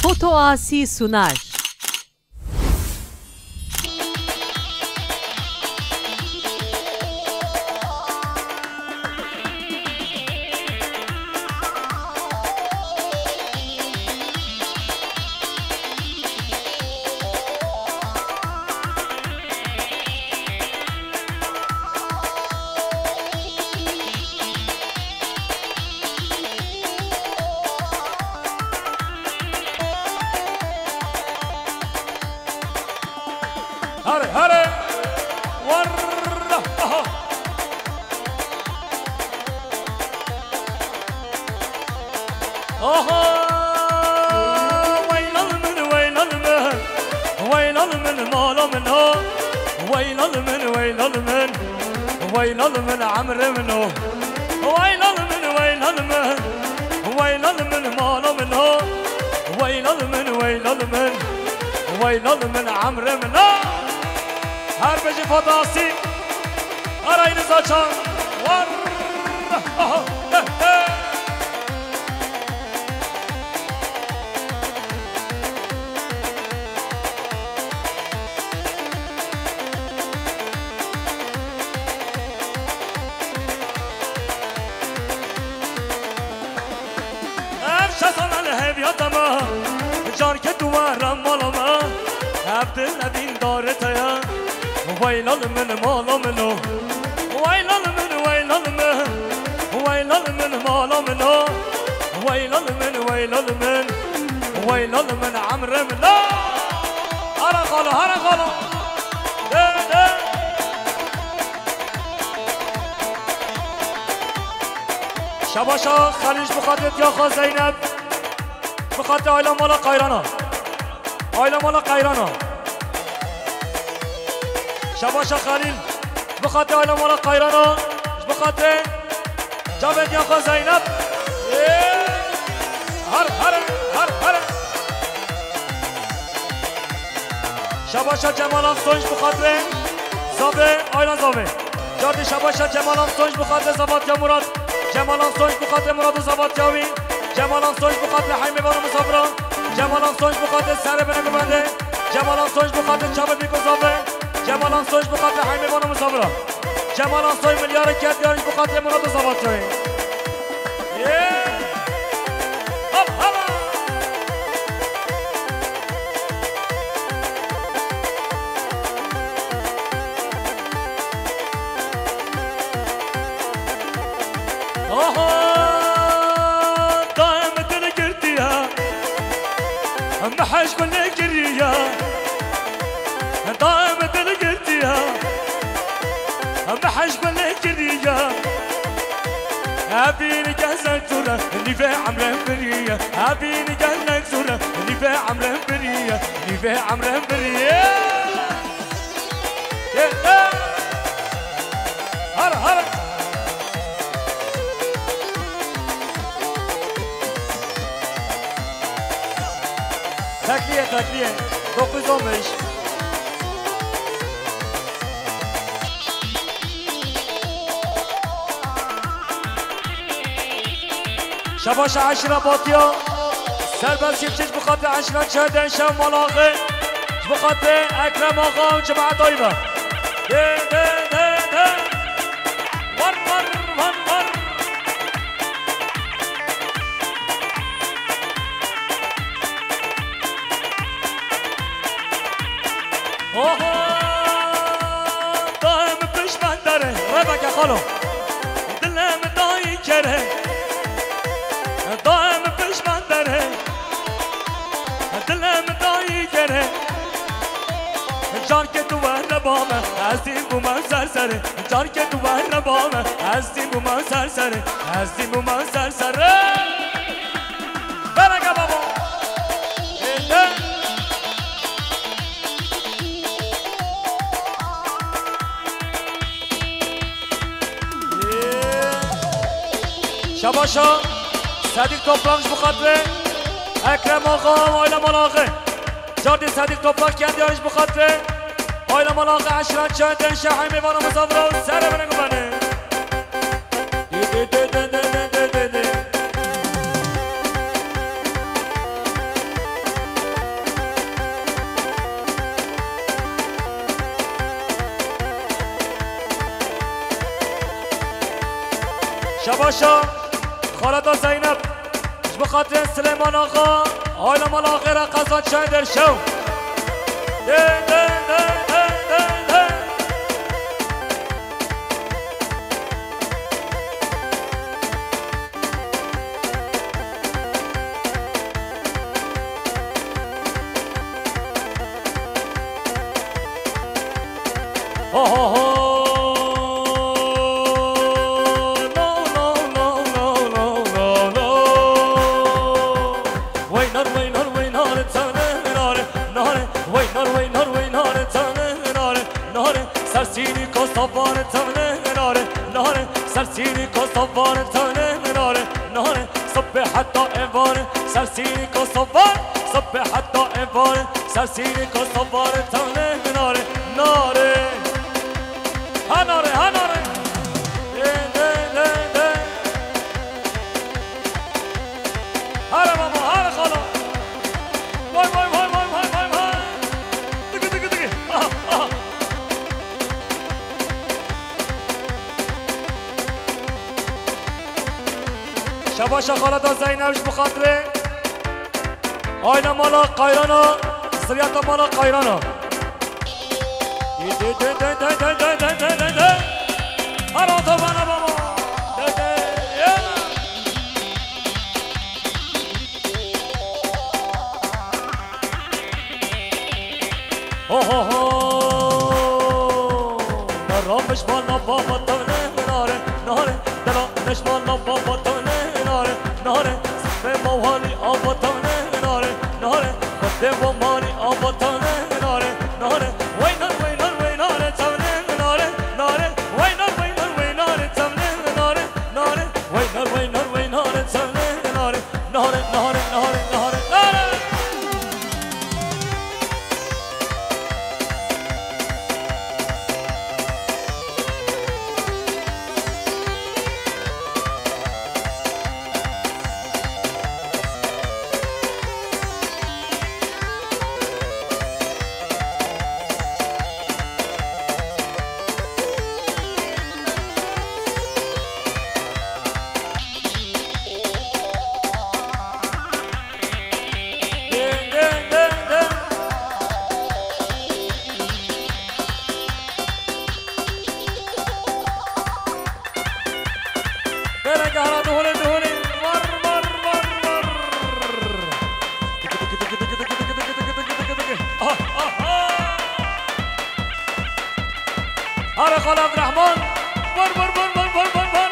Foto Asi Sunaj. هره هره ورا آها ويل من ويل من ويل من مال منه ويل من ويل من ويل من عمرو منه ويل من ويل من ويل من مال منه ويل من ويل من ويل من عمرو منه هر بجی فداسی آرای نزاچان ور شسان الهویاتما جان که دوارم مالما عبدالعدین دارته یا ويل من مال منه ويل من ويل من ويل من مال منه ويل من ويل من ويل من عمرو منه هرا خاله هرا خاله شباشا خلیج بخاطر یا خا زینب بخاطر آیلا مالا قیرانا آیلا مالا قیرانا شباشا خلیل بخاطر آیلا مالا قیرانا بخاطر جاوید یا خا زینب هر هر هر هر شباشا جمالان سونج بخاطر زاوه آیلا زاوه جاردی شباشا جمالان سونج بخاطر زبات یا مراد جمالان سونج بخاطر مراد و زبات یاوی جمالان سونج بخاطر حیمه بانو مسافران جمالان سونج بخاطر سر بنگو بنده جمالان سونج بخاطر چابت بیکو زاوه جمالان سونج بخاطر حیمه بانو مسافران جمالان سونج ملیار کردیانش بخاطر مراد و زبات یاوی محش كل قرية دائما تلقيتيها محش كل قرية أبيني جهزك زورة اللي في عمره برية أبيني جهزك زورة اللي في عمره برية اللي في عمره برية هلا هلا تکلیه 9 شباش عشرة باطية سربل شبشش بخاطر عشرة شهدين شام ملاقي بخاطر أكرم آقا وجماعة طيبة ور ور ور ور دائم پشمن داره ربک خالو دلم دایی کره دائم پشمن داره دلم دایی کره جان که تو ربامه هستی بو من سرسره جان که تو ربامه هستی بو من سرسره هستی بو من سرسره برگه بابا شباشا صدیق توپلاقش بخاطر اکرم آقا و آیلا ملاقه جاردی صدیق توپلاق کردیانش بخاطر آیلا ملاقه عشران چندن شهر میوان و مصابره و سر بنگو بنه شباشا خالد زینب بخاطر سلیمان آقا آیلا مال آخر قصد شاید در شو ده ده ده ده ده ده سرسینی کو صبان تونه ناره ناره سرسینی کو صبان تونه ناره ناره صبح حتی ایوان سرسینی کو صبان صبح حتی ایوان سرسینی کو صبان تونه ناره ناره ها ناره ها ناره ده ده ده هر ماما هر خالا وای وای وای وای وای وای وای دیگه دیگه دیگه شباشا خالد زینبش بخاطره آینا مالا قایرانا سریعتا مالا قایرانا هر آتا بنا بابا نرامش بالا بابا تونه ناره ناره درامش بالا بابا تونه ناره ناره سفه موهانی آبا تونه ناره ناره خده و مانی آبا تونه ناره ناره وینار وینار ویناره تونه ناره ناره وینار وینار ویناره تونه ناره ناره وینار وینار ویناره تونه ناره ناره ناره ناره ناره ناره هر خال عبدالرحمن بر بر بر بر بر بر بر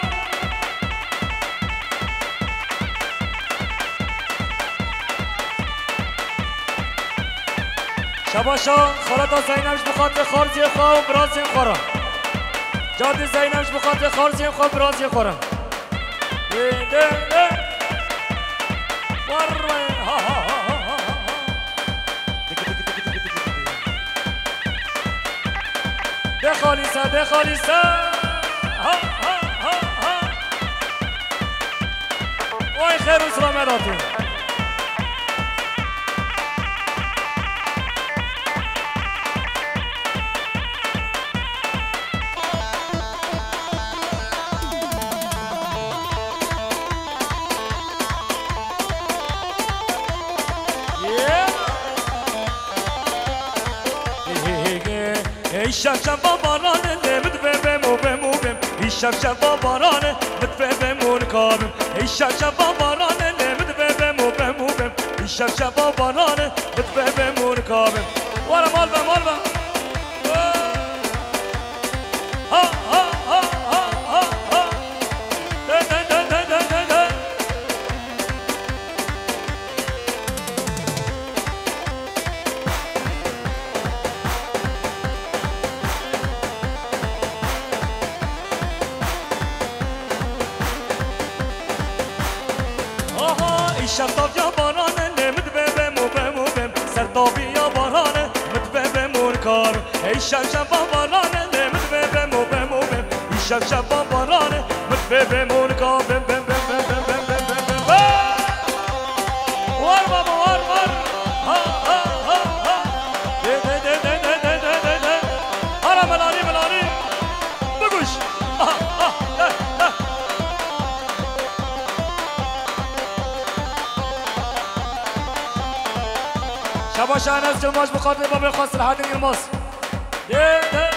شباشا خالد زینبش بخاطر خارزی خواه و برازی خورم جادی زینبش بخاطر خارزی خواه و برازی خورم ده ده ده بر ها ها ها ده خالیسه ده خالیسه ها ها ها ها وای خیر و سلامتی شب بارانه نمد بمو بمو بم شب بارانه مد بمو نکابم شب بارانه نمد بمو بمو بم شب بارانه مد بمو نکابم ورا مال مال ها ها ها ها ها ها ده ده ده ده ده ده شب یا بارانه نمد بمو بمو بم سرتابی یا بارانه مد بمو نکار ای شب بارانه نمد بمو بمو بم شب بارانه مد بمو نکار بم بم بم بم بم بم بم وار بابا وار وار ها ها ها ها ده ده ده ده ده ده ده ده هر ملانی ملانی بگوش شباش انس جماش بخاطر باب خاص الحدین الماس ده ده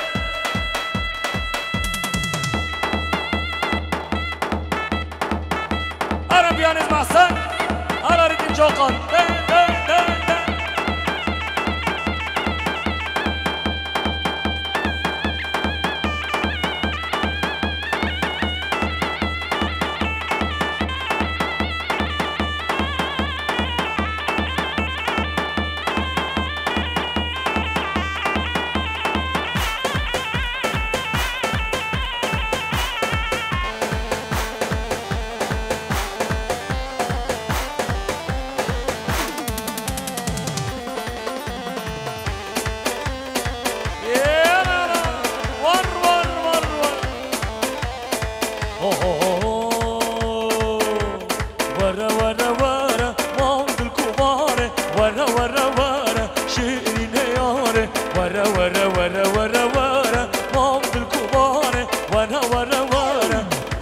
عربيان المحسن عرارة جوقان ده ده ده ده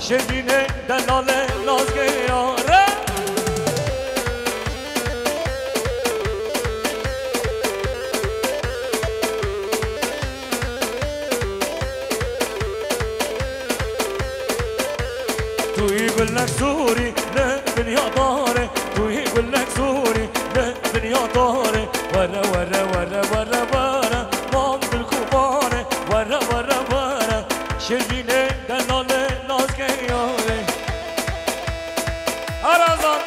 شدینه دلاله لازگیاره توی گلک سوری نه دنیا داره توی گلک سوری نه دنیا داره ورا ورا ورا ورا ورا مام دل کوباره ورا ورا ورا شدینه دلاله لازگیاره آرازان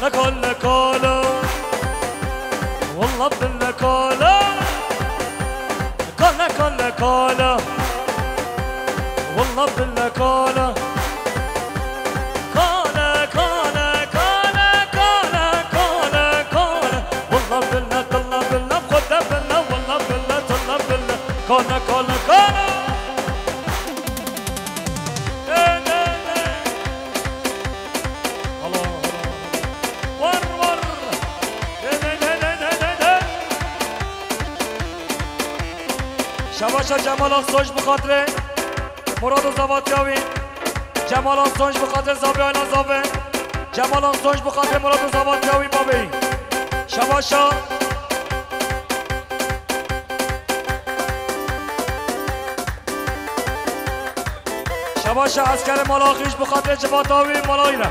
كل كولا والله بالله كولا كل كولا والله بالله كولا كولا كولا كولا كولا كولا كولا والله بالله طلع بالله خد بالله والله بالله طلع بالله كولا كولا كولا شباشا جمال آسانج بخاطر مراد و زواتیاوی جمال آسانج بخاطر زابی آیلان زابه جمال آسانج بخاطر مراد و زواتیاوی بابی شباشا شباشا عسکر مالاخیش بخاطر جباتاوی مالایره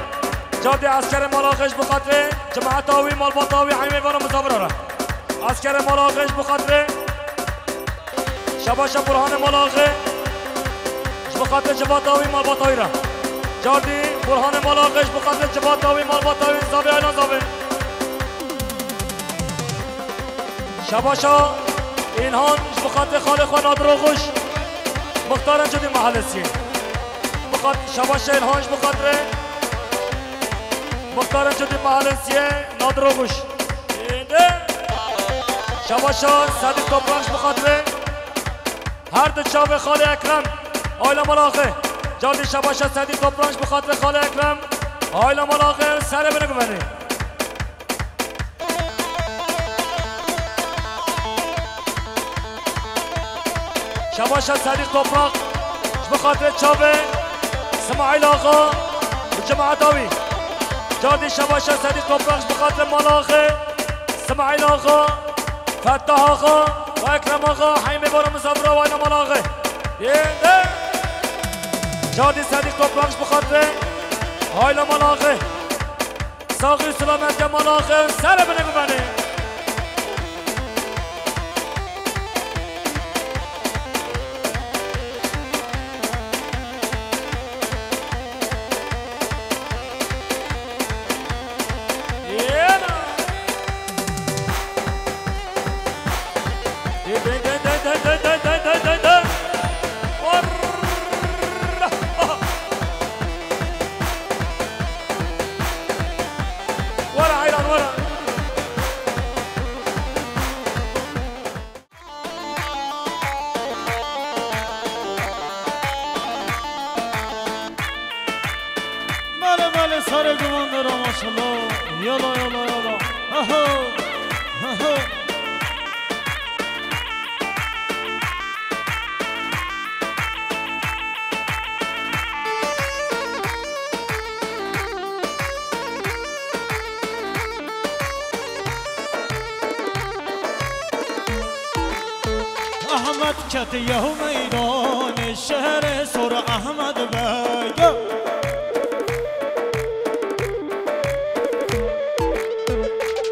جادی عسکر مالاخیش بخاطر جماعتاوی مالباتاوی حمیوان مزابره عسکر مالاخیش بخاطر شباشا برهان ملاقه بخاطر جباتاوی مالباتاوی را جاردی برهان ملاقهش بخاطر جباتاوی مالباتاوی زابی آیلان زابه شباشا اینهان بخاطر خاله خواه نادروغوش مختارن شدی محلسیه شباشا اینهانش بخاطر مختارن شدی محلسیه نادروغوش شباشا صدیق توپرانش بخاطر هر دو چاو خاله اکرم آیلا ملاقه جادی شباشا صدیق توپرانش بخاطر خاله اکرم آیلا ملاقه سر بنگو بنی شباش صديق طبراق بخاطر تشابه اسماعيل آقا والجماعة داوي جادي شباش صديق طبراق بخاطر ملاخي اسماعيل آقا فتح آقا واكرم آقا حيمي بارا مسافره وانا ملاخي ينده جادي صديق طبراق بخاطر هايلا ملاخي ساقي سلامت ملاخي سر بنه ببنه سر گمان دارم ماشالله یالا یالا یالا اهو اهو احمد کتیه میدان شهر سر احمد بگو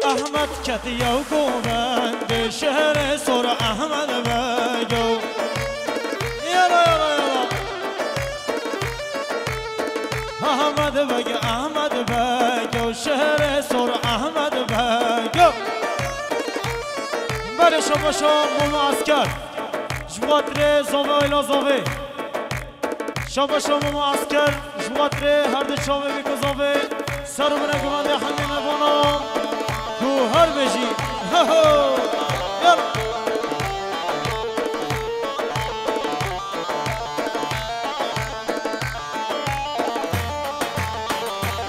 احمد کتیه و گوبند شهر سر احمد بگو یالا یالا یالا احمد بگو احمد بگو شهر سر احمد بگو بله شما شما معسکر جواتر زاوه ایلا زاوه شما شما معسکر جواتر هر دو شاوه بیکو زاوه سر و بنه گوانده حمیم بانام تو هر بجی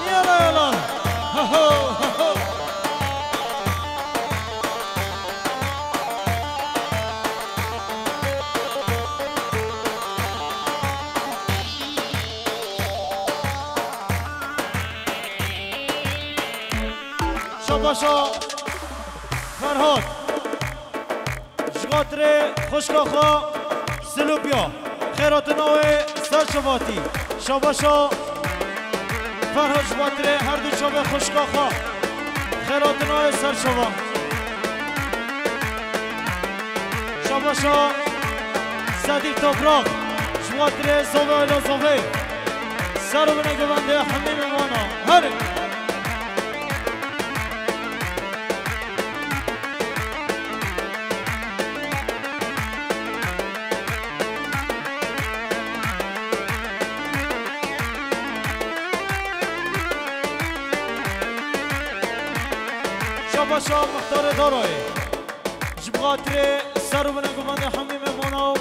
یالا یالا شاباشا فرهاد جغاتر خوشکاخا سلوبیا خیرات نوه سرشواتی شاباشا فرهاد جغاتر هر دو شابه خوشکاخا خیرات نوه سرشوا شاباشا صدیق تابراق جغاتر زوه ایلا زوه سر و بنه گونده حمیم مانا هره شاباشا مختار دارای جبغاتر سر و بنه گوانده حمیم مانا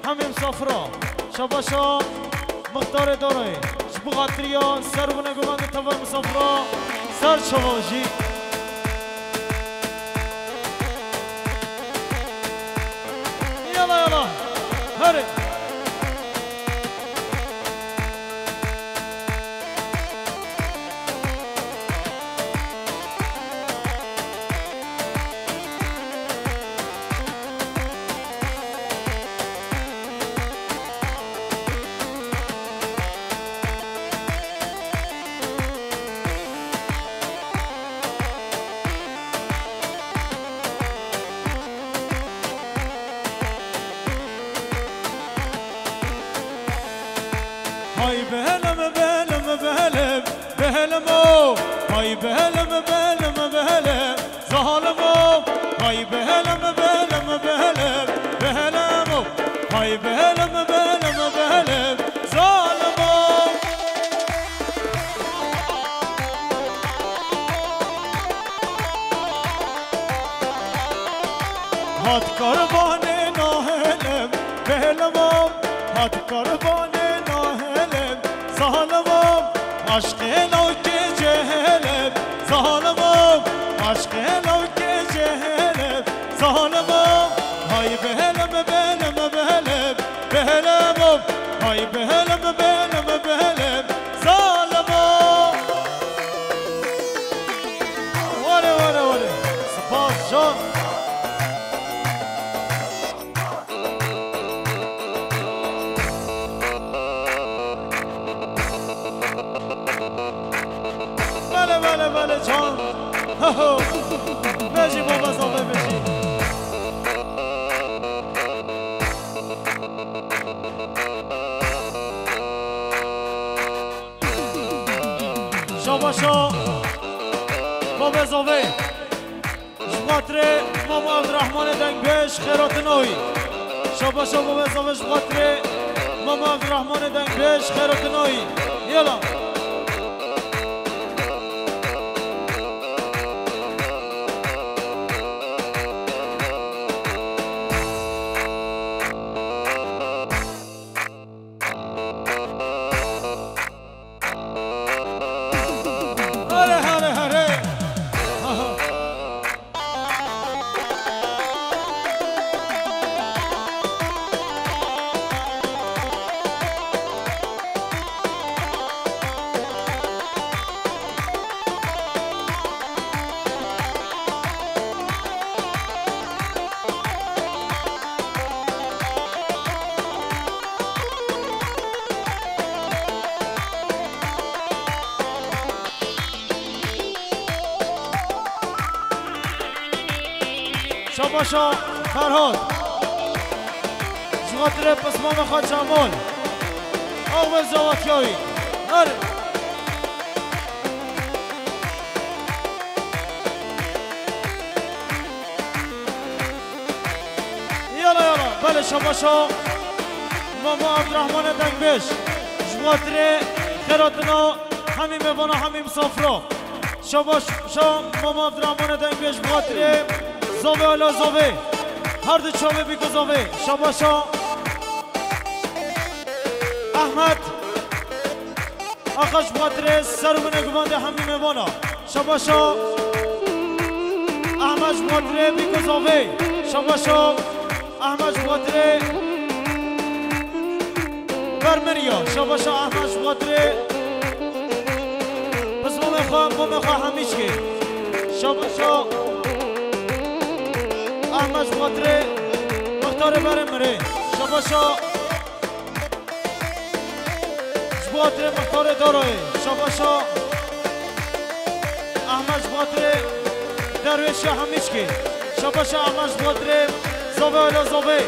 حمیم صفرا شاباشا مختار دارای جبغاتریا سر و بنه گوانده تور مصفرا سر شباشی یالا یالا هره هاي بهلم بهلم بهلم بهلمو هاي بهلم بهلم بهلم ظالمو هاي بهلم بهلم بهلم بهلمو هاي بهلم بهلم بهلم ظالمو هات كرباني ناهلم بهلمو هات كرباني ظالمم عشق لو که جهلم ظالمم عشق لو که جهلم ظالمم های بهلم بهلم بهلم جان بله بله بله جان بشی بابا زاوه بشی شاباشا بابا زاوه شباطره ماما عبدالرحمن دنگبش خیرات نوی شاباشا بابا زاوه شباطره ماما عبدالرحمن دنگبش خیرات نوی یلا شاباشا فرهاد شخاطر پسمان خود جمال آقا زواتیایی آره یالا یالا بله شاباشا ماما عبدالرحمن دنگبش شخاطر خیراتنا همین میوانا همین مسافرا شاباشا ماما عبدالرحمن دنگبش شخاطر زاوه الا زاوه هر دو چاوه بیگو زاوه شاباشا احمد آخش بخاطر سر و نگوانده همین میوانا شاباشا احمد بخاطر بیگو زاوه شاباشا احمد بخاطر برمریا شاباشا احمد بخاطر بس ما میخواه همیش که شاباشا احمد بخاطر مختار برمره شاباشا بخاطر مختار دارای شاباشا احمد بخاطر درویش همیشکی شاباشا احمد بخاطر زاوه الا زاوه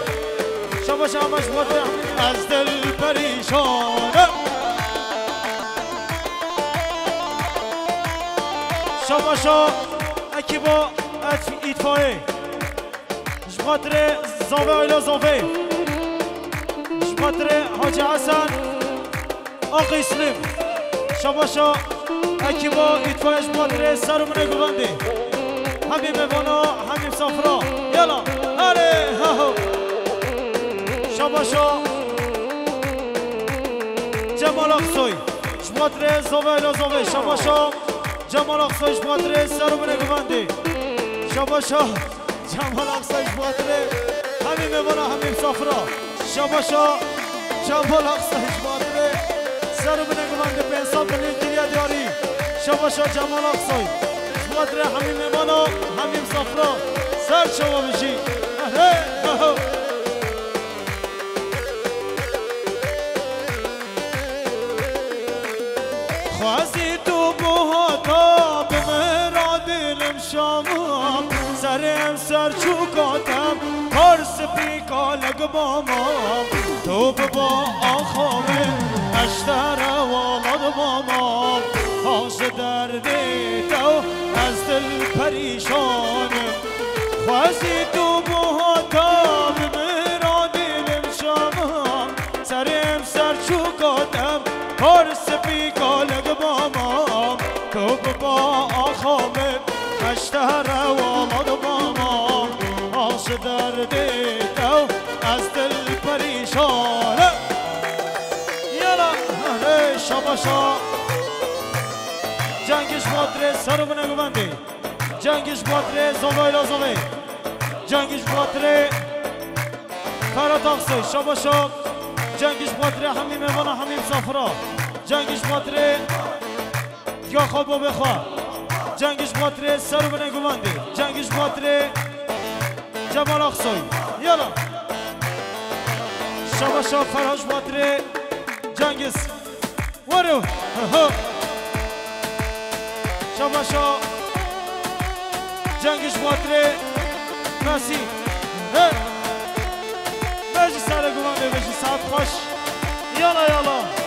شاباشا احمد بخاطر از دل پریشانم شاباشا اکی با ایتفایه شباطر زاوه الا زاوه شباطر حاج حسن آقا اسلام شاباشا اکی با ایتفای شباطر سر و منه گوانده همین میوانا همین سافرا یلا هره شاباشا جمال اقصای شباطر زاوه الا زاوه شاباشا جمال اقصای شباطر سر و منه گوانده شاباشا جمال اقصای شباطره همین میوانا همین سافرا شاباشا جمال اقصای شباطره سر و بنگوانده به حساب بلیل دنیا دیاری شاباشا جمال اقصای شباطره همین میوانا همین سافرا سر شما بشی خواستی تو بوهاتا به مرا دلم شامم سرم سر چوکاتم پرس پیکا لگ بامام تو با آخامه اشتر والد بامام آس دردی تو از دل پریشانم خواستی تو بوهاتا به مرا دلم شامم سرم سر چوکاتم پرس پیکا لگ بامام تو با آخامه اشتر والد بامام آس دردی تو از دل پریشانه یلا شاباشا جنگش باتره سر و بنگوانده جنگش باتره زاوه الا زاوه جنگش باتره فرات اقصای شاباشا جنگش باتره همین میوانا همین مسافرا جنگش باتره یا خواب و بخواه جنگش باتره سر و بنگوانده جنگش جنگش باتره جمال اخصوی یالا شباشا فراش باتره جنگس ورو شباشا جنگش باتره ناسی بجی سر گمانده بجی ساعت خوش یالا یالا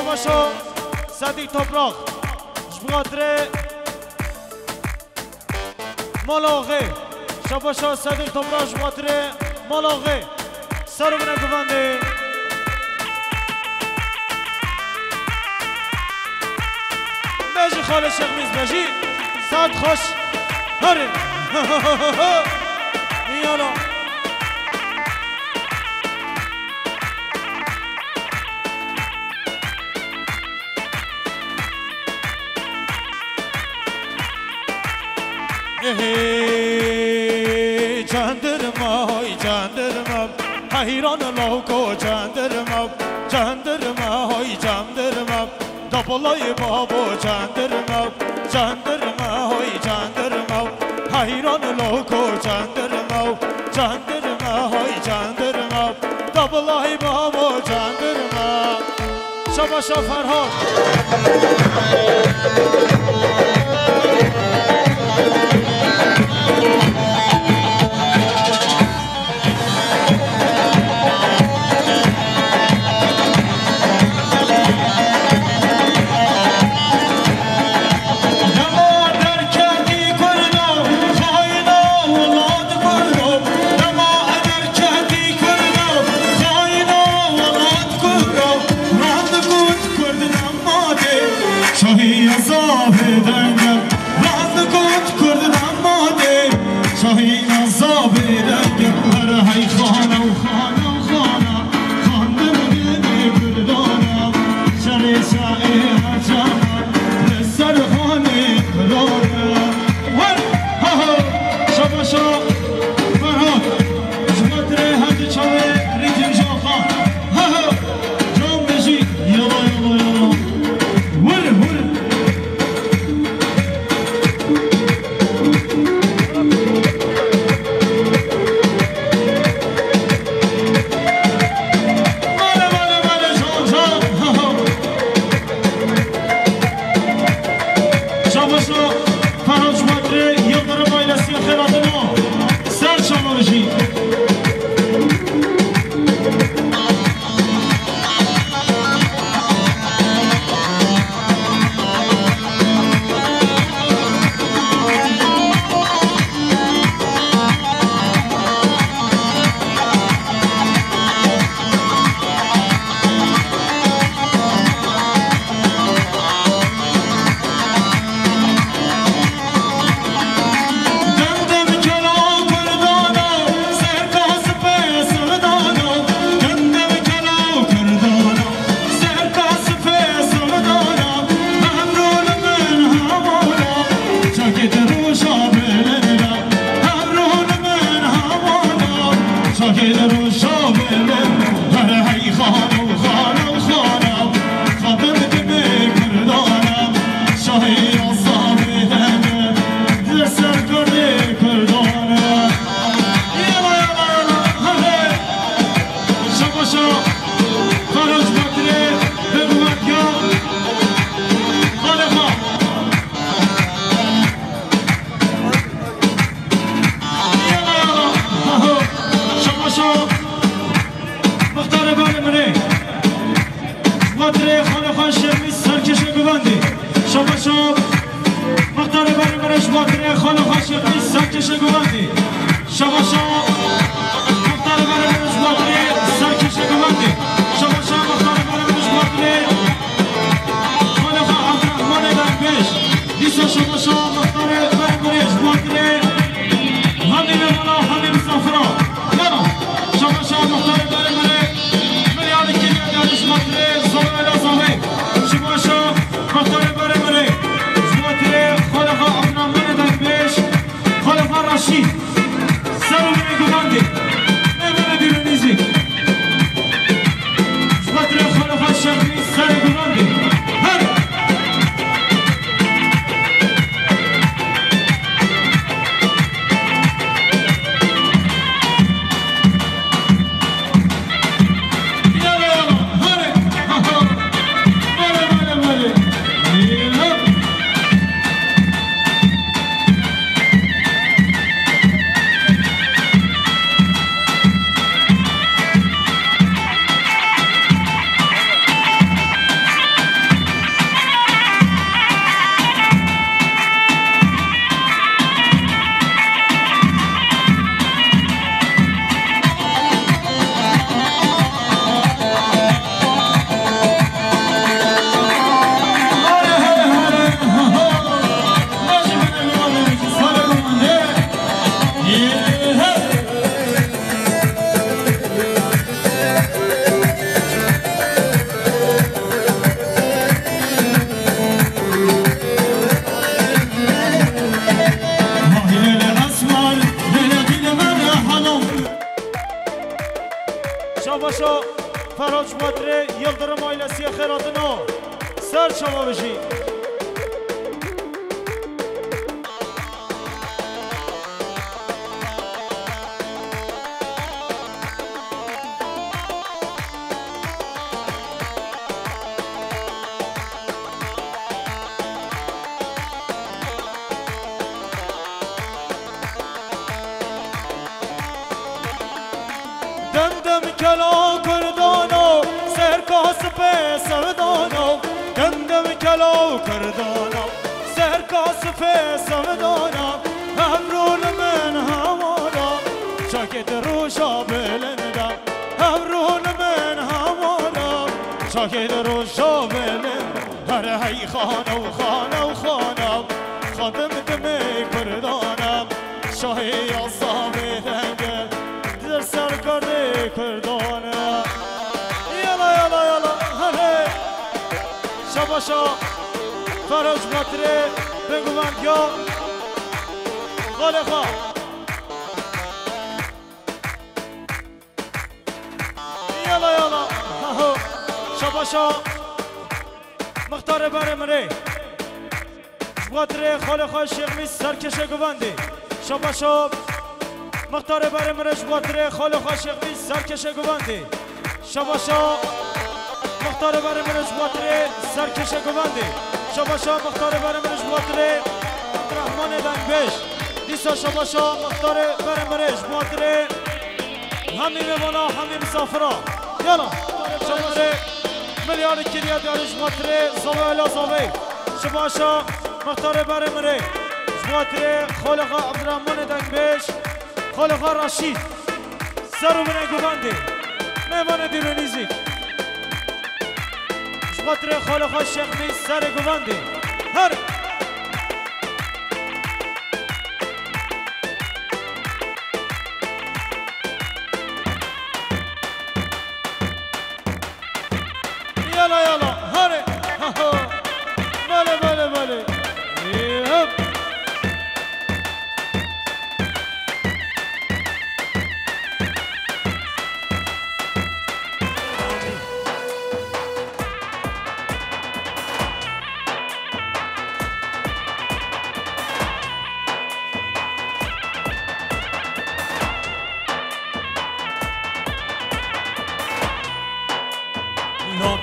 شباشو صدیق تبراق جبغادره مالاغه شباشو صدیق تبراق جبغادره مالاغه سر بنا گوانده بجی خاله شیخ میز بجی ساعت خوش هره یالا جاندرم حیران لوکو جاندرم های جاندرم دبلای بابو جاندرم های جاندرم حیران لوکو جاندرم های جاندرم دبلای بابو جاندرم شباشا فرهاد شباشا مختار برای مجبوری سرکشه گوانده شباشا مختار برای مجبوری خالق عبدالرحمن دنبش دیسا شباشا مختار برای مجبوری همین منا همین مسافرا یانا شباشا مختار برای ملیان کلیه دارش مختار زوال زاوی شباشا مختار برای مجبوری خالق عبدالرحمن دنبش خالق رشید سرو بینه گوانده نمونه دیرونیزی شباتر خالق شخصی سر گوانده هر شاباشا فراج مادره یلدرم آیلسی خیراتنو سر شما بشی دم کلا کردانو سرکاس په سودانو دم کلا کردانو سرکاس په سودانو همرون من همانا شاکت روشا بلندم همرون من همانا شاکت روشا بلند هر هی خانو خانو خانو خادم دم کردانم شاهی اصابه دنگل در سرکار کردانه یلا یلا یلا هله شباشا فراج مطره بگوند یا خالقا یلا یلا شباشا مختار برمره مطره خالقا شیخ میز سرکشه گوانده شباشا مختار برمرش باتره خالق عاشقی سرکش گوانده شباشا مختار برمرش باتره سرکش گوانده شباشا مختار برمرش باتره عبدالرحمن دنبش دیسا شباشا مختار برمرش باتره همین منا همین مسافرا یالا شباشا ملیار کلیه دارش باتره زوال زاوی شباشا مختار برمرش باتره خالق عبدالرحمن دنبش خالق رشید سرو بینه گوانده مهمان دیرونیزی شباتر خالق شخمی سر گوانده هر یالا یالا هر بله بله بله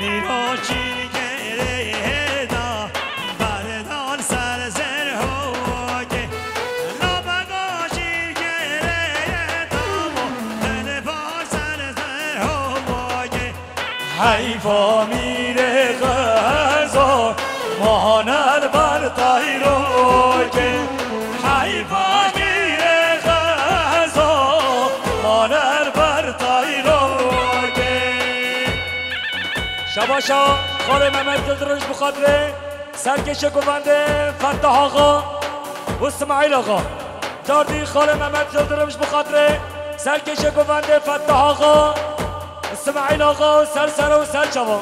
میرا چی گره دا بردان سر زر هو که نبگا چی گره دا دل بار سر زر هو که حیفا میره غزار مانر بر تایرو که حیفا میره غزار شباشا خاله محمد دلدرش بخاطر سرکش گونده فتح آقا و اسماعیل آقا جاردی خاله محمد دلدرش بخاطر سرکش گونده فتح آقا اسماعیل آقا سر و سر چوا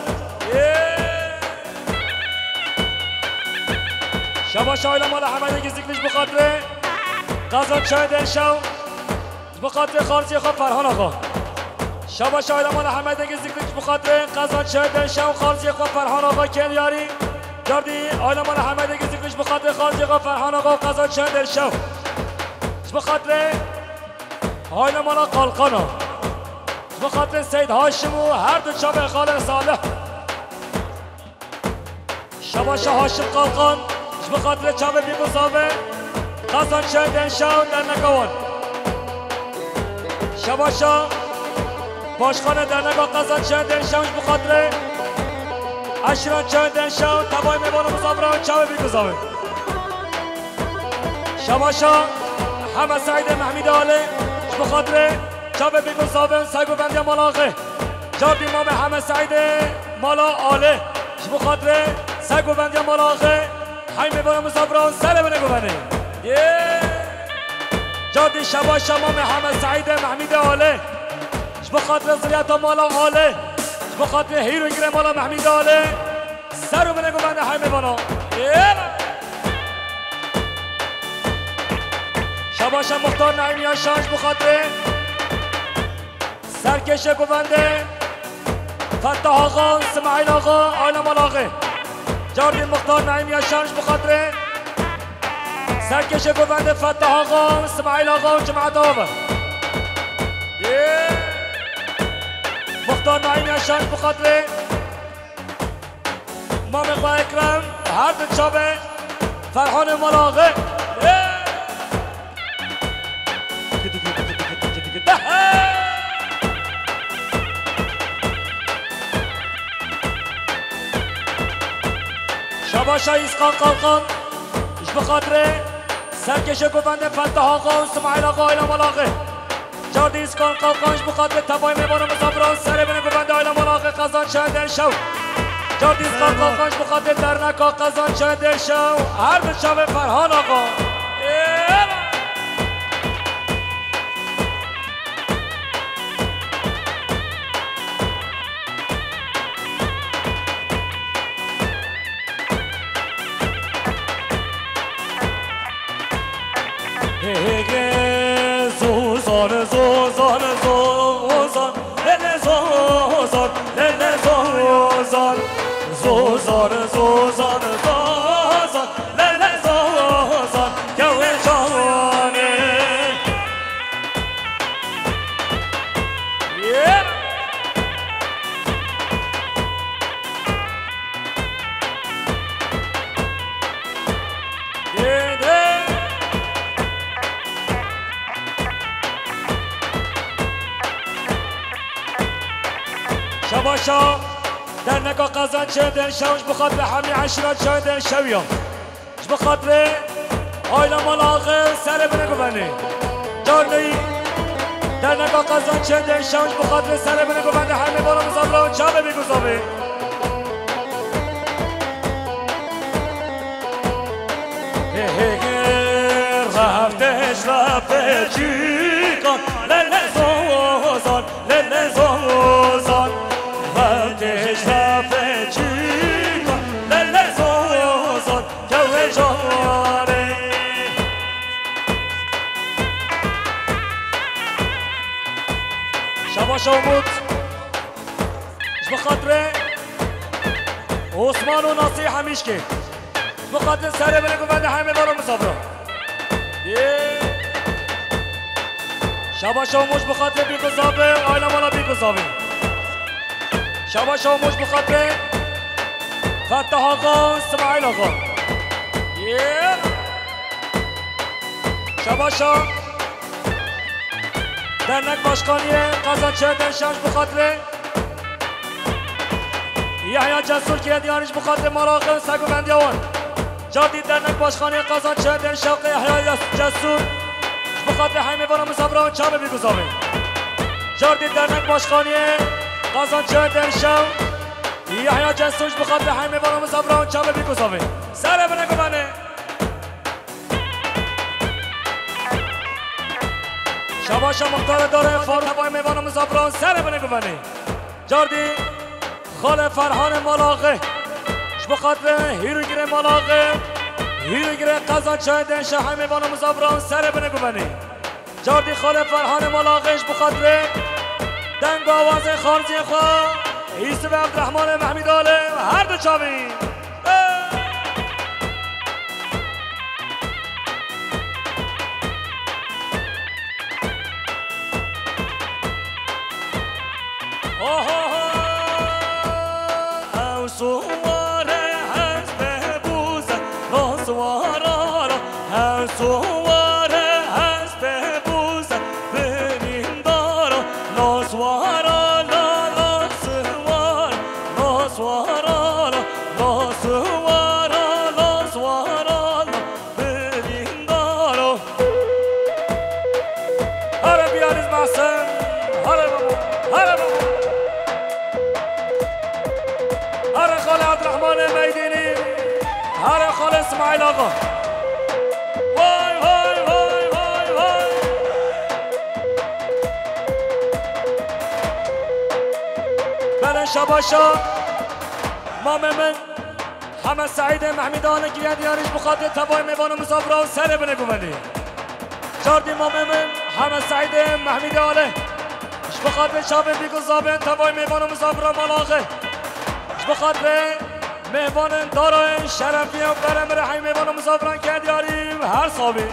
شباشا آیلا مال حمد گزیکلش بخاطر قضا چای دلشو بخاطر خارجی خواه فرهان آقا شباشا آیلا مال حمد گزیکلش بخاطر قضا چای دلشو خارجی خواه فرهان آقا کلیاری جاردی آیلا مال حمد گزیکلش بخاطر خارجی خواه فرهان آقا قضا چای دلشو بخاطر آیلا مال قلقانا بخاطر سید هاشم و هر دو چاب خاله صالح شباشا هاشم قلقان بخاطر چاب بیگوزاوه قزان شهدن شاون در نگوان شباشا باشخانه در نگاه قزان شهدن شاون بخاطر اشران شهدن شاون تبای میبان مصابران چاب بیگوزاوه شباشا همه سعید محمید آله بخاطر چاب بیگوزاوه سگو بندی ملاقه جاب امام همه سعید مالا آله بخاطر سگو بندی ملاقه های میبانم مصابران سر بنه گوانه جادی شباش امام محمد سعید محمید آله بخاطر زریعت مالا آله بخاطر هیرو گیره مالا محمید آله سر بنه گوانه های میبانم شباش مختار نعیمی آشانش بخاطر سرکش گوانده فتح آقا اسماعیل آقا آیلا مالاقه جاردی مختار نعیمی آشانش بخاطر سرکش گوونده فتح آقا اسماعیل آقا و جماعت آقا مختار نعیمی آشانش بخاطر امام اقوى اکرم هر دو چابه فرحان ملاقه شباشا ایسقان قلقان اش بخاطر سرکش گوونده فتح آقا و اسماعیل آقا آیلا ملاقه جاردی ایسقان قلقان اش بخاطر تبای میبانم مصابران سر بین گوونده آیلا ملاقه قزان شهدن شو جاردی ایسقان قلقان اش بخاطر در نکا قزان شهدن شو هر دو شب فرهان آقا زوزان زوزان زوزان لله زوزان لله زوزان زوزان زوزان زوزان لله زوزان کوه جانه شباشا در نگاه قزان شهدن شوش بخاطر حمی عشرات شهدن شویان بخاطر آیلا ملاقه سر بنه گوانه جاردی در نگاه قزان شهدن شوش بخاطر سر بنه گوانه همه بالا مزابران چابه بیگوزابه رفتش رفته چیکان لله زوزان لله زوزان رفتش رفته چیکان لله زوزان کوه جانه شباش آمود بخاطر عثمان و ناصی همیش که بخاطر سر بنه گوونده همه بارو مسافران شباش آموش بخاطر بیگذابه آیلا مالا بیگذابه شباش آموش بخاطر فتح آقا اسماعیل آقا شباشا درنک باشقانیه قزان شهدن شمش بخاطر یحیی جسور که دیانش بخاطر مراقب سگو بندیوان جاردی درنک باشخانه قزان شهدن شوق یحیی جسور بخاطر همه بارا مصابران چابه بیگذابه جاردی درنک باشخانه قزان شهدن شو یحیی جسوش بخاطر همه بانم صبران چاله بیکوساوی سر بنگو بنه شباشا مختار داره فارغ بای میوانم صبران سر بنگو بنه جاردی خال فرحان ملاقه بخاطر هیروگیر ملاقه هیروگیر قزان چای دنشه همه بانم صبران سر بنگو بنه جاردی خال فرحان ملاقهش بخاطر دنگ آواز خارجی خواه یوسف عبدالرحمن محمیداله هر دو چاوی او سواره هست به بوزه را سواره را او سواره هست به بوزه برین دارا لا سواره هر خال اسماعیل آقا وای وای وای وای وای بله شباشا مام من همه سعید محمیدانه گیرد یاریش بخاطر تبای میوان مسافران سر بنگو بندی جاردی مام من همه سعید محمیدانه بخاطر شابه بیگو زابن تبای میوان مسافران ملاقه بخاطر مهمان دارای شرفی و برم رحی مهمان مسافران کرد یاریم هر صابی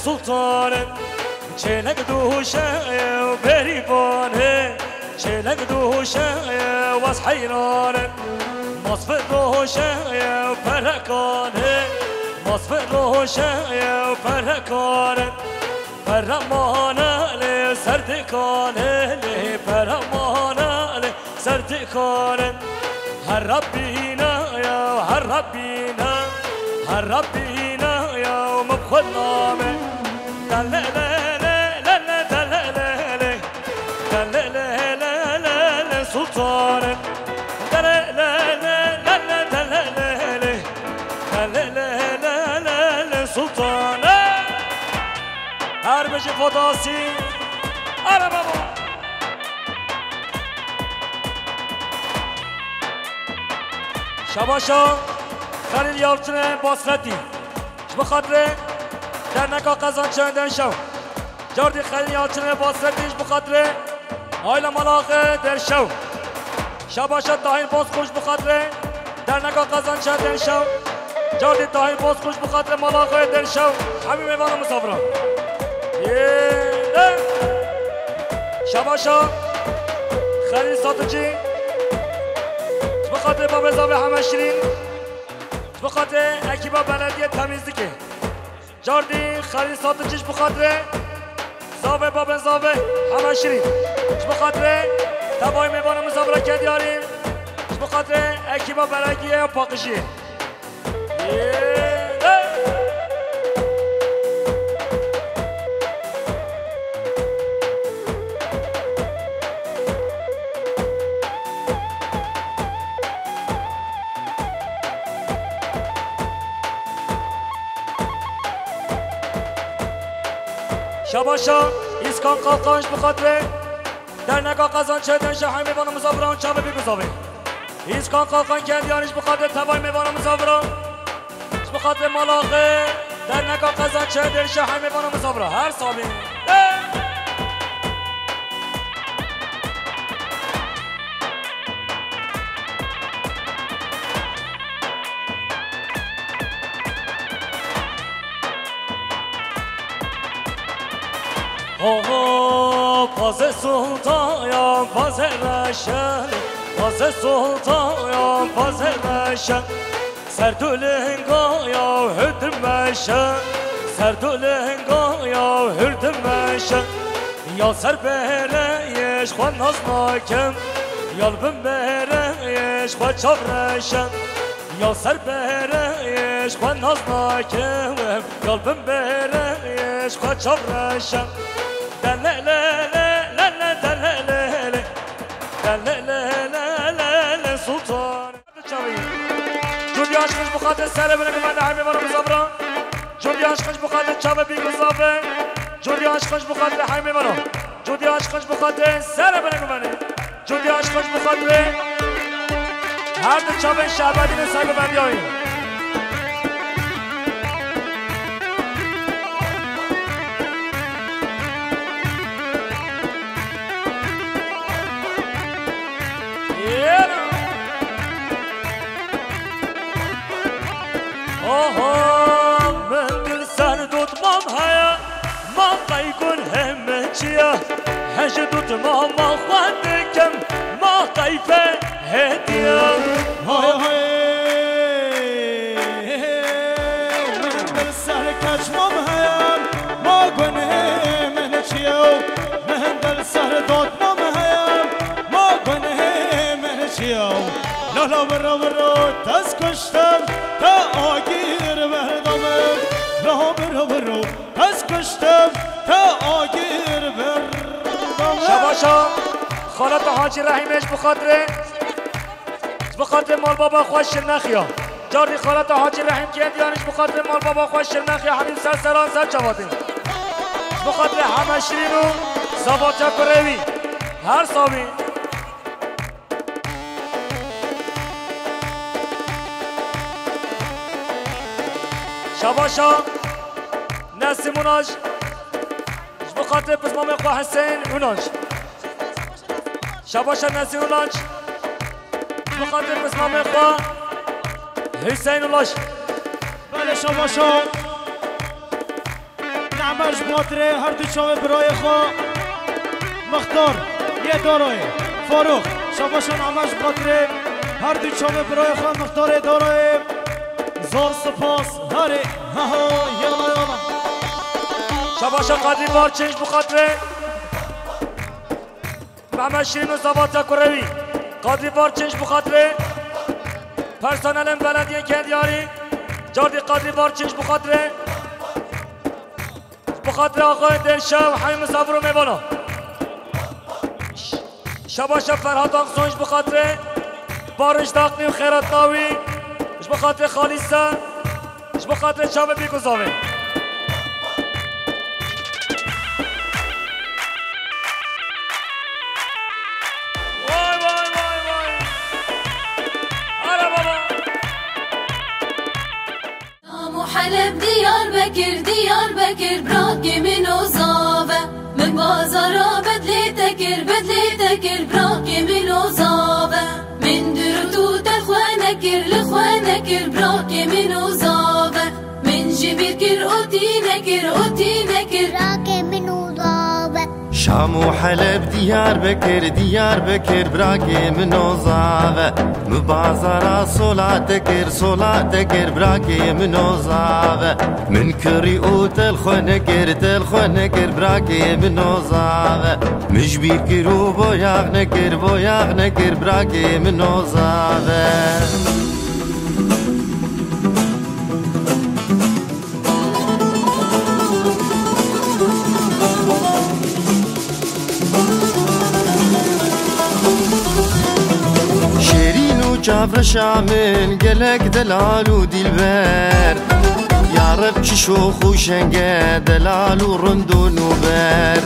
سلطانه چلک دوشه و بریبانه چلک دوشه و از حیرانه مصفر دوشه و پرکانه مصفر دوشه و پرکانه پرمانه لی سردکانه لی پرمانه لی سردکانه هر ربینا یا هر ربینا هر ربینا یا مبخل نامه سلطان سلطان هر بجی فداسی آره بابا شباشا خلیل یالچن باسرتی بخاطر در نکا قزان چندن شو جاردی خلیل یالچن باسرتیش بخاطر آیل ملاقه در شو شباشا تاهین باز خوش بخاطر در نکا قزان چندن شو جاردی تاهین باز خوش بخاطر ملاقه در شو همین میوان مسافران شباشا خلیل ساتوچی بخاطر باب زاوی همه شیرین بخاطر اکیبا بلدیه تمیزدیکه جاردی خلیل ساتوچیش بخاطر زاوی باب زاوی همه شیرین بخاطر تبای میوان مسافران کرد یاریم بخاطر اکیبا بلدیه پاقشیه شباشا ایسکان قاقانش بخاطر در نگاه قزان چه دنشه همه میوان مسافران چابه بیگذابه ایسکان قاقان کندیانش بخاطر تبای میوان مسافران بخاطر ملاقه در نگاه قزان چه دنشه همه میوان مسافران هر سالی پاز سلطان یا پاز رشن فاز سلطان یا فاز مشن سردول هنگا یا هردم مشن سردول هنگا یا هردم مشن یا سر بهرهش خواه ناز ناکم یالبم بهرهش خواه چاب رشم یا سر بهرهش خواه ناز ناکم یالبم بهرهش خواه چاب رشم دلللللل دللللل دلللللل سلطان جوری عشقش بخاطر سر بره من همه برام زبران جوری عشقش بخاطر چاب بی گذابه جوری عشقش بخاطر همه برام جوری عشقش بخاطر سر بره من جوری عشقش بخاطر هر دو چاب شعبدی نسای به من بیایی هجدت ما خدكم ما طيفة هدية هاي من بالسهل كشمم هيام ما قنه من شيو من بالسهل دوت مم هيام ما قنه من شيو لا لا برو تسكشتم تا آگیر بردمم لا برو تسكشتم تا آگیر بردمم شباشا خالت حاجی رحیمش بخاطر مال بابا خوش نخیا جاری خالت حاجی رحیم که دیانش بخاطر مال بابا خوش نخیا همین سرسران سر جوادیم بخاطر همه شیرین و زباطه کروی هر صابی شباشا نسیموناش بخاطر بزمام خواه حسین اوناش شباشا نسیموناش بخاطر بزمام خواه حسین اوناش بله شباشا نعمش بخاطر هر دو شاوه برای خواه مختار یه دارای فاروق شباشا نعمش بخاطر هر دو شاوه برای خواه مختار دارای زار سپاس هری ها یالا شباشا قدری بارچنج بخاطر محمد شیرین و زباطه کروی قدری بارچنج بخاطر پرسنل بلدیه کندیاری جاردی قدری بارچنج بخاطر آقای دلشه و همین مسافر رو میبانا شباشا فرهاد آقسونج بخاطر بارش داقنی و خیرات ناوی بخاطر خالیسه بخاطر چاوه بیگذاوه حلب ديار بكر براكي من وزابة من بازارا بدلي تكر براكي من وزابة من درتو لخوانكر براكي من وزابة من جبير كر اوتي نكر براكي من وزابة شام وحلب ديار بكر براكي من وزابة مبازرة صلاتكر براكي من وزابة من كريوت الخنكر براكي من وزابة مجبير كرو بوياغنكر براكي من وزابة جابر شامن قلق دلال ودلبر يا رب شوخ وشنقه دلال ورندون وبر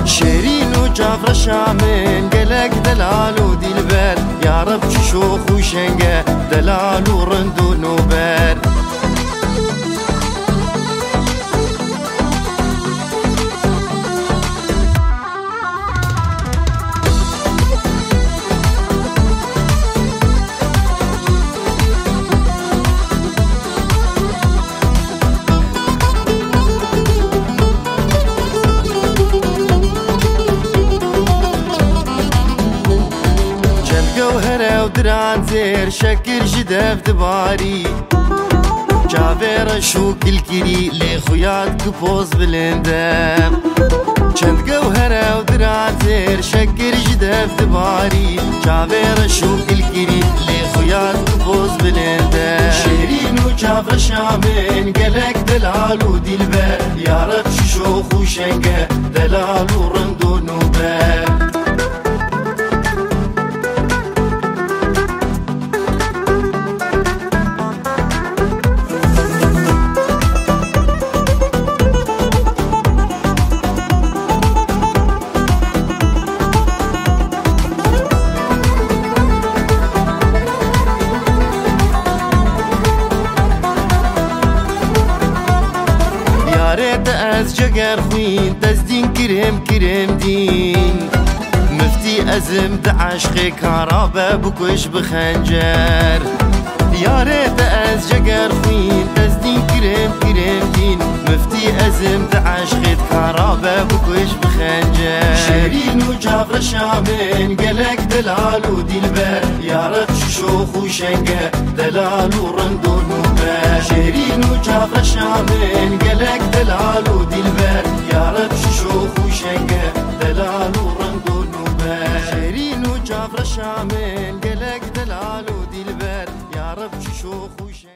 شيرين وجابر شامن قلق دلال ودلبر يا رب شوخ وشنقه دلال ورندون وبر ودران زير شكر جدف دباري جابير شو كل كري لي خويات كبوز بلندم چند جوهرة ودران زير شكر جدف دباري جابير شو كل كري لي خويات كبوز بلندم شيرين وجابر شامن قلق دلال ودلبر يا رب شو خوشنقه دلال ورندو نوبر از جگر خوین دزدین کرم دین مفتی ازم دعشق کارابه بکش بخنجر یارت از جگر خوین دزدین کرم دین مفتی ازم دعشق کارابه بکش بخنجر شیرین و جابر شامن قلق دلال و دلبر یارت شو خوشنگه دلال و رندو نوبر شیرین و جابر شامن قلق دلال و دلبر یارت شو خوشنگه دلال و رندو نوبر شیرین و جابر شامن قلق دلال و دلبر یارت شو خوشنگه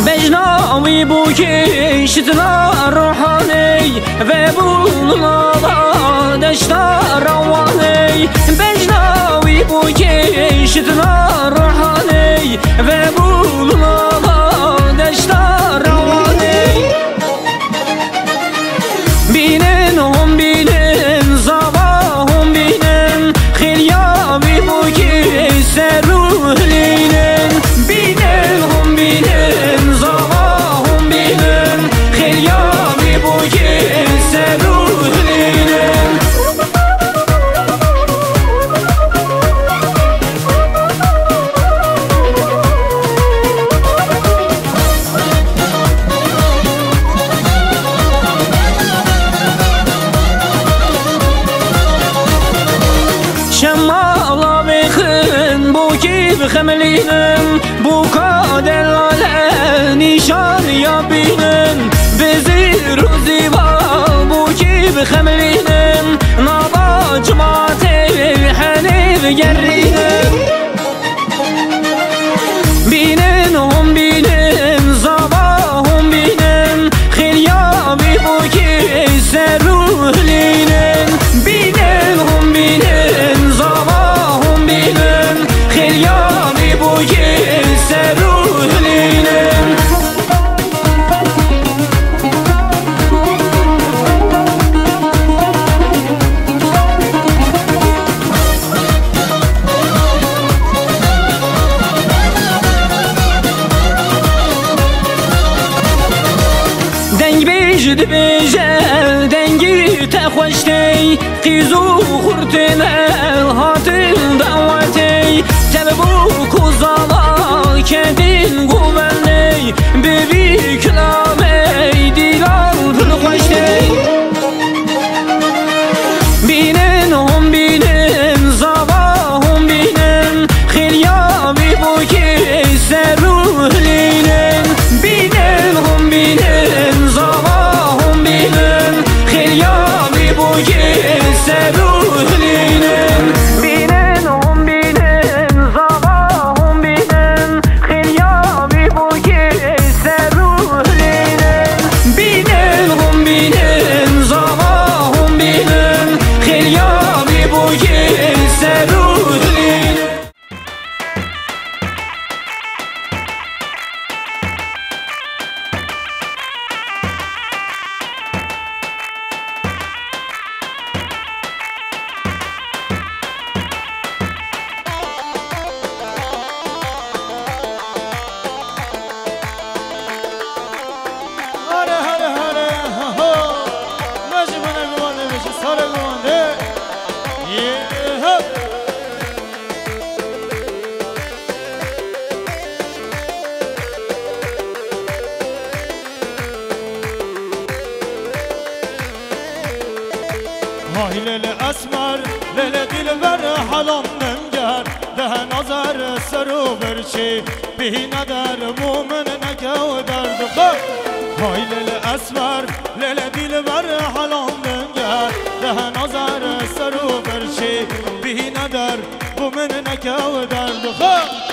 بجناوی بو کشتنا روحانی و بولنا دشتا روانی بجناوی بو کشتنا روحانی و بولنا دشتا روانی بینن هم بینن زبا هم بینن خیلیابی بو کشت روحلینن بینن هم بینن زبا هم بینن خیلیابی بو کشت روحلینن شمالا بخن بو کی بخملینم بو کادلاله نیشان یا بینن بزیر و زیبا بو کی بخملینم نابا جماعت حنیف گرینم بینن هم بینن زبا هم بینن خیلیابی بو کی سروحلینن بینن هم بینن زبا هم بینن خیلیابی بو کی سروحلینن دنگ بیجد بیجه دنگی تخوشتی قیزو خورتن الهاتن دعوتی تببو کزالا کدین گوبنی ببی کلامی دیلال پلخوشتی بینن هم بینن زبا هم بینن خیلیابی بو کی سروحلینن بینن هم بینن زبا هم بینن خیلیابی بو کی سروحلینن بینن های لیل اسمر لیل دلبر حلام نمگر ده نظر سرو برچی بی ندر مومن نکو درد خب های لیل اسمر لیل دلبر حلام نمگر ده نظر سرو برچی بی ندر مومن نکو درد خب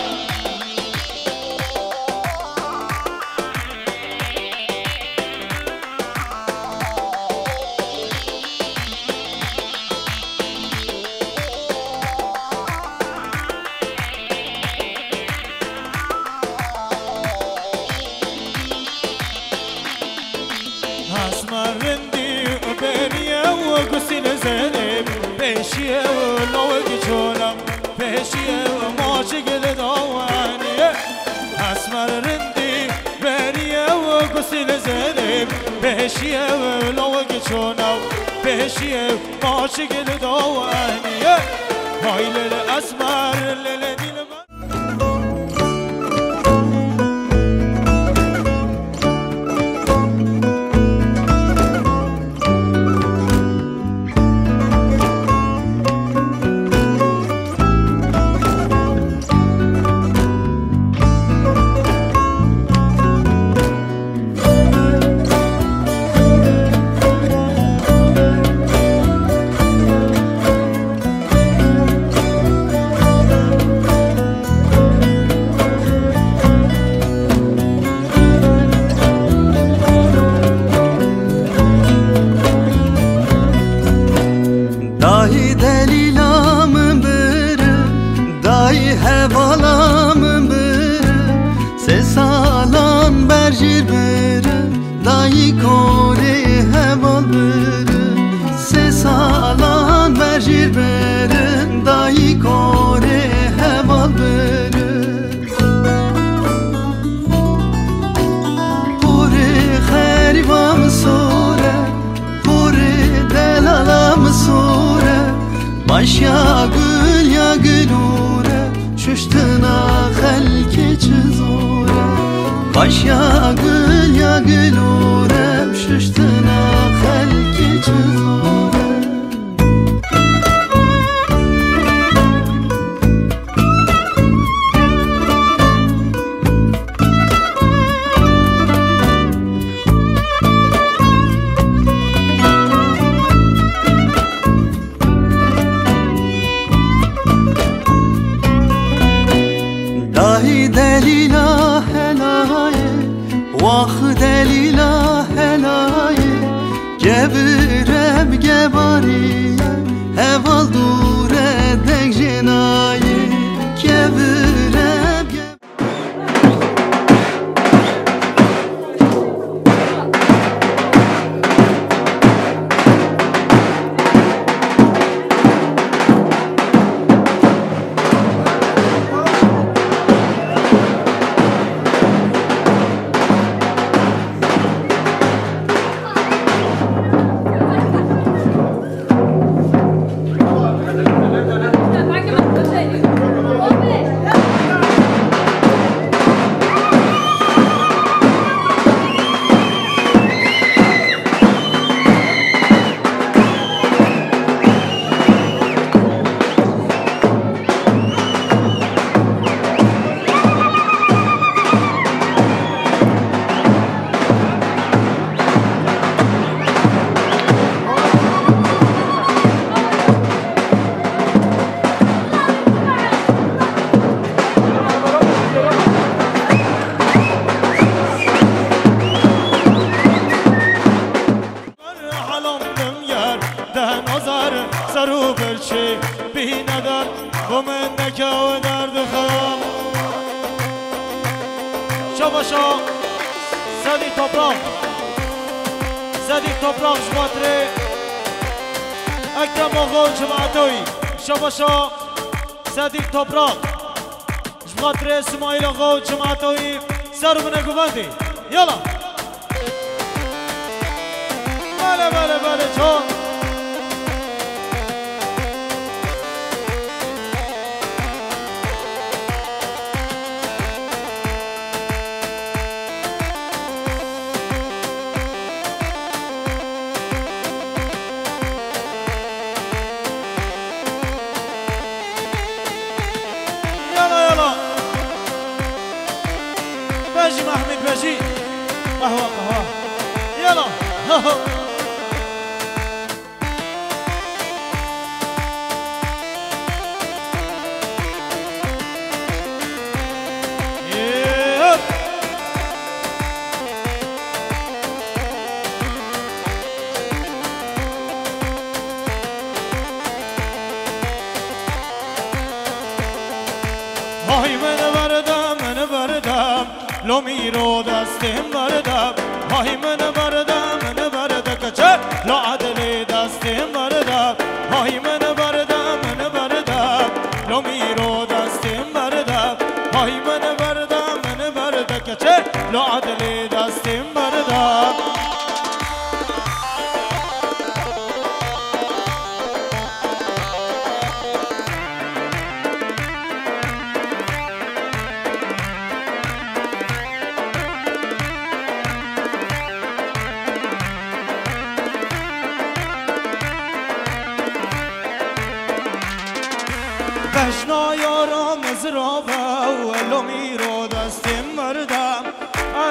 پیشیه و نوگی چونم پیشیه و ماچی گل دوانیه اسمر رندی بریه و گسیل زدیم پیشیه و نوگی چونم پیشیه و ماچی گل دوانیه های لیل اسمر لیل دیل Başya gül ya gülure Şuştuna halki çizure Başya gül ya gülure Şuştuna halki çizure دلیلا هلایه واخ دلیلا هلایه گبرم گباریه هوال دوره دنگ جنایه گبرم Şabaşa Zedi Toprak Zedi Toprak Şubatri Ekrem Oğul Cemaatoy Şabaşa Zedi Toprak Şubatri İsmail Oğul Cemaatoy Sarımına güvendi Yala Böyle çok قهوة قهوة يلا لو میرو دستم بردم های من برده کچه لو عدل دستم بردم های من بردم لو میرو دستم بردم های من برده کچه لو عدل دستم بردم بشنا یارم مزرابه ولو میرو دستم بردم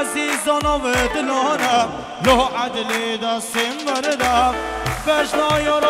عزیزانم و دلانم لو عدل دستم بردم بشنا یارم